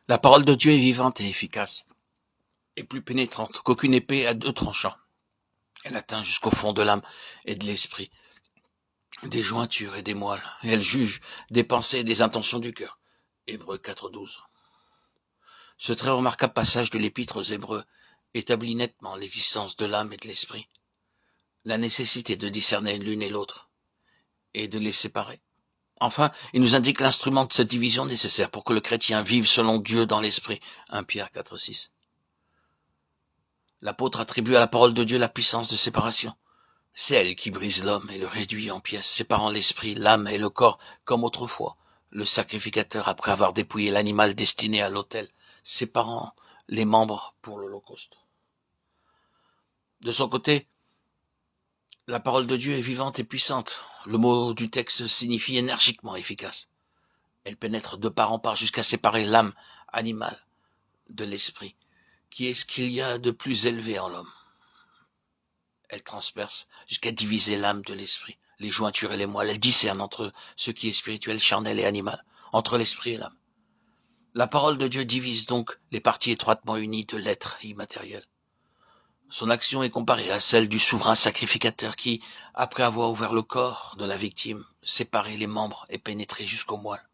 La parole de Dieu est vivante et efficace, et plus pénétrante qu'aucune épée à deux tranchants. Elle atteint jusqu'au fond de l'âme et de l'esprit, des jointures et des moelles, et elle juge des pensées et des intentions du cœur. Hébreux 4,12. Ce très remarquable passage de l'Épître aux Hébreux établit nettement l'existence de l'âme et de l'esprit, la nécessité de discerner l'une et l'autre, et de les séparer. Enfin, il nous indique l'instrument de cette division nécessaire pour que le chrétien vive selon Dieu dans l'esprit. 1 Pierre 4,6. L'apôtre attribue à la parole de Dieu la puissance de séparation. C'est elle qui brise l'homme et le réduit en pièces, séparant l'esprit, l'âme et le corps, comme autrefois, le sacrificateur après avoir dépouillé l'animal destiné à l'autel, séparant les membres pour l'holocauste. De son côté, la parole de Dieu est vivante et puissante. Le mot du texte signifie énergiquement efficace. Elle pénètre de part en part jusqu'à séparer l'âme animale de l'esprit, qui est ce qu'il y a de plus élevé en l'homme. Elle transperce jusqu'à diviser l'âme de l'esprit, les jointures et les moelles. Elle discerne entre ce qui est spirituel, charnel et animal, entre l'esprit et l'âme. La parole de Dieu divise donc les parties étroitement unies de l'être immatériel. Son action est comparée à celle du souverain sacrificateur qui, après avoir ouvert le corps de la victime, séparé les membres et pénétré jusqu'aux moelles.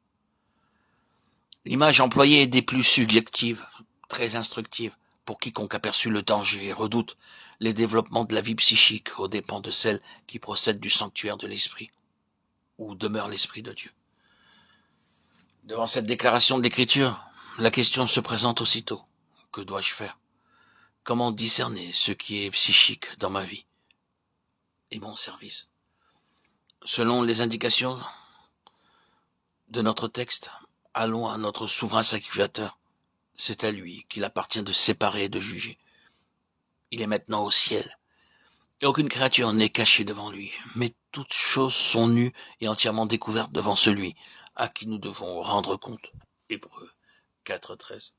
L'image employée est des plus subjectives, très instructive, pour quiconque aperçut le danger et redoute les développements de la vie psychique aux dépens de celle qui procède du sanctuaire de l'esprit, où demeure l'esprit de Dieu. Devant cette déclaration de l'Écriture, la question se présente aussitôt. Que dois-je faire? Comment discerner ce qui est psychique dans ma vie et mon service? Selon les indications de notre texte, allons à notre souverain sacrificateur. C'est à lui qu'il appartient de séparer et de juger. Il est maintenant au ciel. Et aucune créature n'est cachée devant lui, mais toutes choses sont nues et entièrement découvertes devant celui à qui nous devons rendre compte. Hébreux 4,13.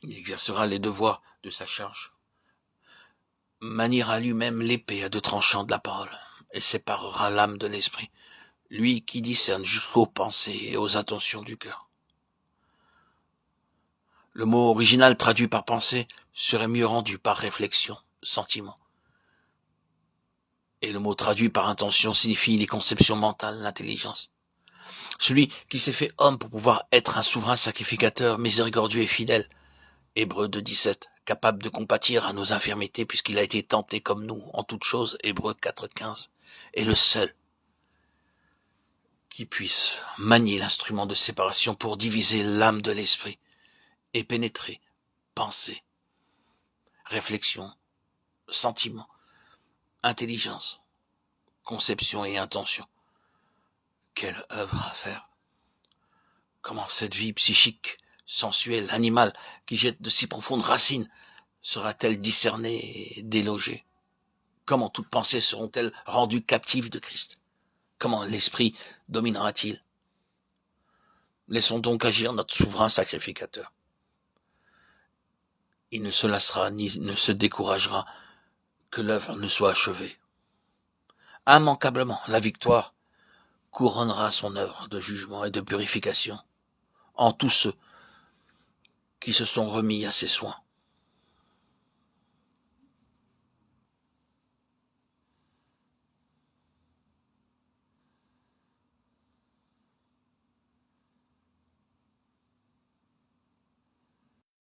Il exercera les devoirs de sa charge, maniera lui-même l'épée à deux tranchants de la parole, et séparera l'âme de l'esprit, lui qui discerne jusqu'aux pensées et aux intentions du cœur. Le mot original traduit par pensée serait mieux rendu par réflexion, sentiment. Et le mot traduit par intention signifie les conceptions mentales, l'intelligence. Celui qui s'est fait homme pour pouvoir être un souverain sacrificateur, miséricordieux et fidèle, Hébreux 2,17, capable de compatir à nos infirmités puisqu'il a été tenté comme nous en toutes choses, Hébreux 4,15, est le seul qui puisse manier l'instrument de séparation pour diviser l'âme de l'esprit et pénétrer pensée, réflexion, sentiment, intelligence, conception et intention. Quelle œuvre à faire! Comment cette vie psychique, sensuelle, animale, qui jette de si profondes racines, sera-t-elle discernée et délogée? Comment toutes pensées seront-elles rendues captives de Christ? Comment l'esprit dominera-t-il? Laissons donc agir notre souverain sacrificateur. Il ne se lassera ni ne se découragera que l'œuvre ne soit achevée. Immanquablement, la victoire couronnera son œuvre de jugement et de purification en tous ceux qui se sont remis à ses soins.